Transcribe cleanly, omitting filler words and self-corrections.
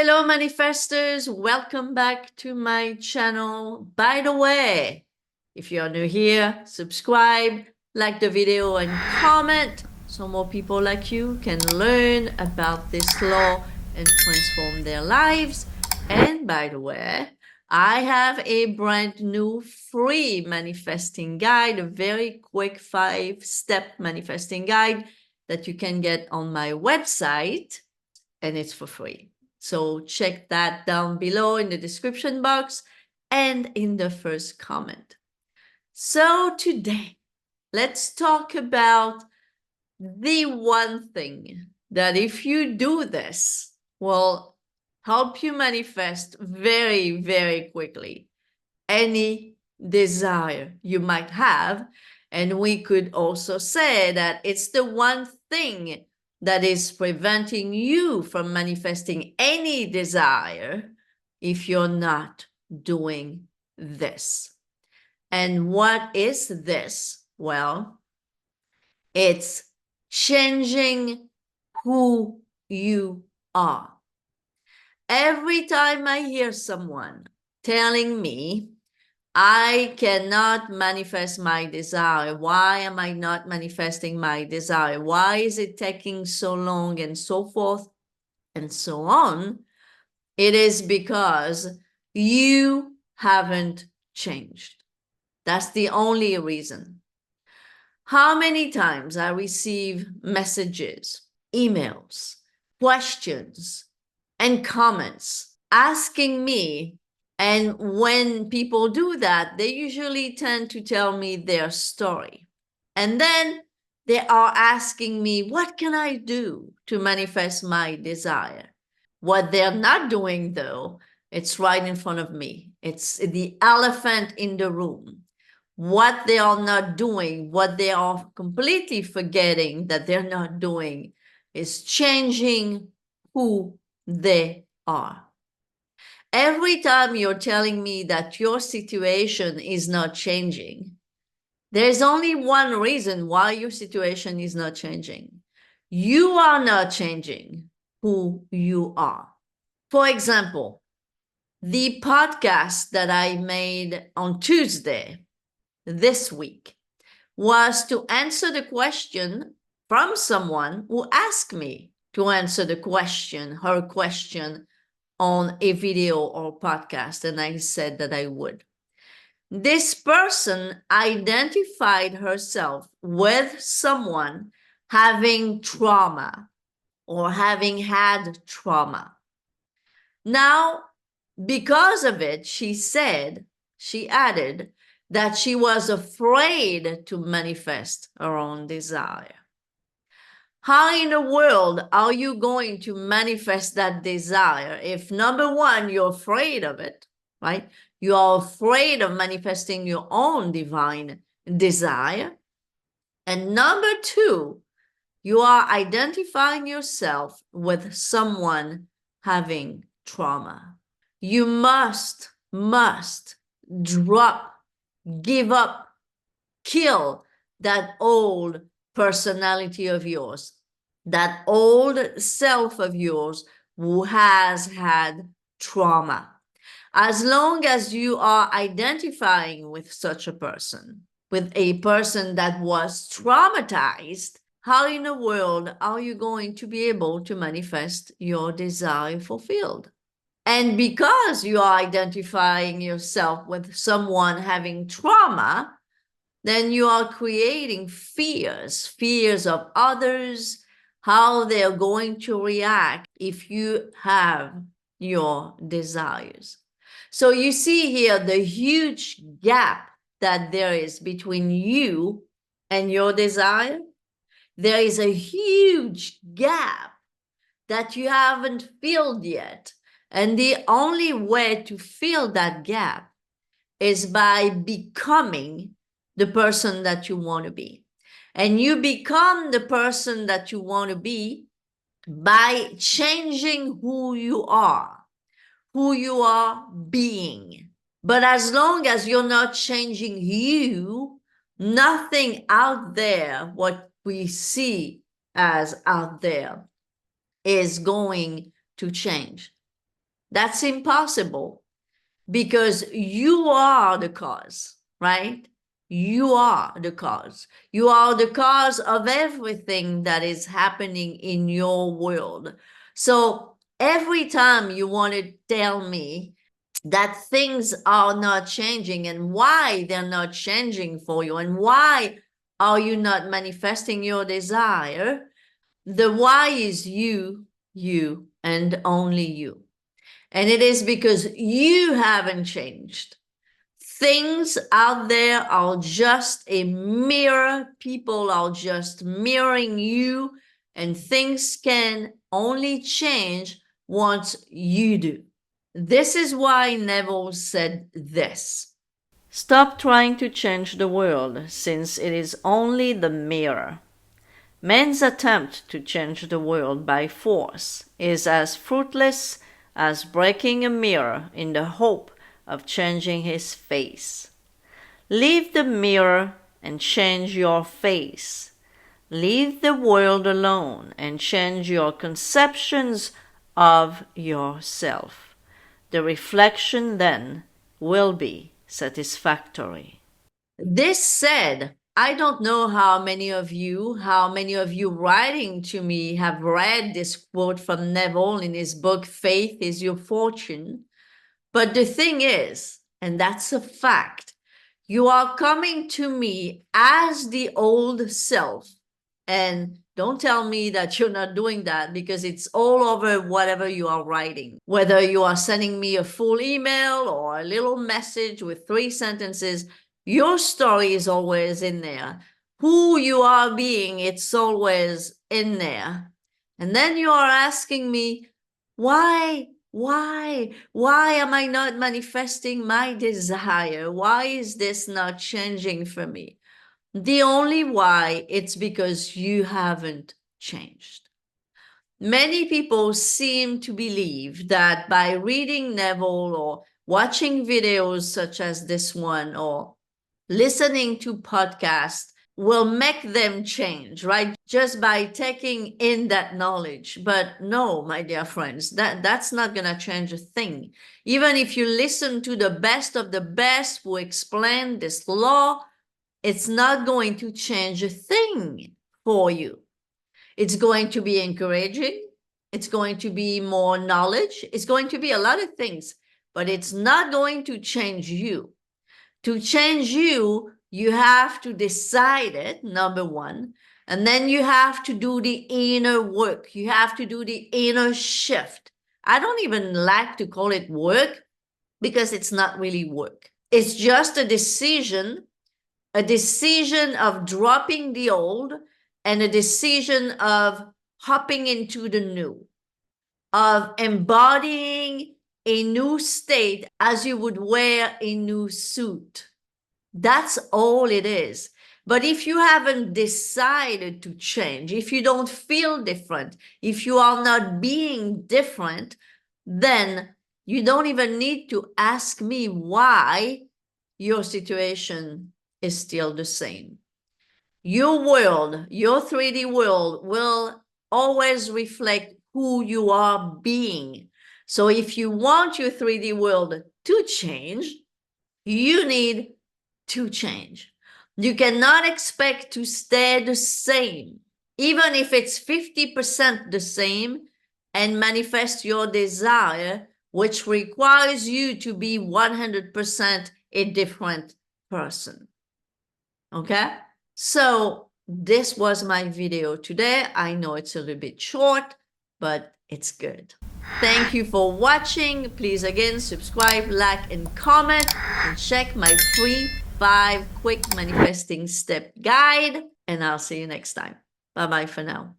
Hello, manifestors. Welcome back to my channel. By the way, if you're new here, subscribe, like the video, and comment so more people like you can learn about this law and transform their lives. And by the way, I have a brand new free manifesting guide, a very quick 5-step manifesting guide that you can get on my website, and it's for free. So check that down below in the description box and in the first comment. So today, let's talk about the one thing that if you do this will help you manifest very, very quickly any desire you might have. And we could also say that it's the one thing that is preventing you from manifesting any desire if you're not doing this. And what is this? Well, it's changing who you are. Every time I hear someone telling me, I cannot manifest my desire. Why am I not manifesting my desire? Why is it taking so long, and so forth and so on? It is because you haven't changed. That's the only reason. How many times I receive messages, emails, questions, and comments asking me. And when people do that, they usually tend to tell me their story. And then they are asking me, what can I do to manifest my desire? What they're not doing, though, it's right in front of me. It's the elephant in the room. What they are not doing, what they are completely forgetting that they're not doing, is changing who they are. Every time you're telling me that your situation is not changing, there's only one reason why your situation is not changing. You are not changing who you are. For example, the podcast that I made on Tuesday this week was to answer the question from someone who asked me to answer the question, her question, on a video or podcast, and I said that I would. This person identified herself with someone having trauma or having had trauma. Now, because of it, she added that she was afraid to manifest her own desire. How in the world are you going to manifest that desire if, number one, you're afraid of it, right? You are afraid of manifesting your own divine desire. And number two, you are identifying yourself with someone having trauma. You must drop, give up, kill that old personality of yours, that old self of yours who has had trauma. As long as you are identifying with such a person, with a person that was traumatized, how in the world are you going to be able to manifest your desire fulfilled? And because you are identifying yourself with someone having trauma, then you are creating fears of others, how they're going to react if you have your desires. So you see here the huge gap that there is between you and your desire. There is a huge gap that you haven't filled yet. And the only way to fill that gap is by becoming the person that you want to be. And you become the person that you want to be by changing who you are being. But as long as you're not changing you, nothing out there, what we see as out there, is going to change. That's impossible because you are the cause, right? You are the cause. You are the cause of everything that is happening in your world. So every time you want to tell me that things are not changing and why they're not changing for you and why are you not manifesting your desire, the why is you, and only you. And it is because you haven't changed. Things out there are just a mirror. People are just mirroring you, and things can only change once you do. This is why Neville said this. Stop trying to change the world, since it is only the mirror. Man's attempt to change the world by force is as fruitless as breaking a mirror in the hope of changing his face. Leave the mirror and change your face. Leave the world alone and change your conceptions of yourself. The reflection then will be satisfactory. This said, I don't know how many of you writing to me have read this quote from Neville in his book, Faith is Your Fortune. But the thing is, and that's a fact, you are coming to me as the old self. And don't tell me that you're not doing that, because it's all over whatever you are writing. Whether you are sending me a full email or a little message with 3 sentences, your story is always in there. Who you are being, it's always in there. And then you are asking me, why am I not manifesting my desire? Why is this not changing for me? The only why, it's because you haven't changed. Many people seem to believe that by reading Neville or watching videos such as this one or listening to podcasts will make them change, right? Just by taking in that knowledge. But no, my dear friends, that's not going to change a thing. Even if you listen to the best of the best who explain this law, it's not going to change a thing for you. It's going to be encouraging. It's going to be more knowledge. It's going to be a lot of things, but it's not going to change you. To change you, you have to decide it, number one, and then you have to do the inner work. You have to do the inner shift. I don't even like to call it work because it's not really work. It's just a decision of dropping the old and a decision of hopping into the new, of embodying a new state as you would wear a new suit. That's all it is. But if you haven't decided to change, if you don't feel different, if you are not being different, then you don't even need to ask me why your situation is still the same. Your world, your 3D world, will always reflect who you are being. So if you want your 3D world to change, you need to change. You cannot expect to stay the same, even if it's 50% the same, and manifest your desire, which requires you to be 100% a different person. Okay? So this was my video today. I know it's a little bit short, but it's good. Thank you for watching. Please again subscribe, like, and comment, and check my free 5 quick manifesting step guide. And I'll see you next time. Bye-bye for now.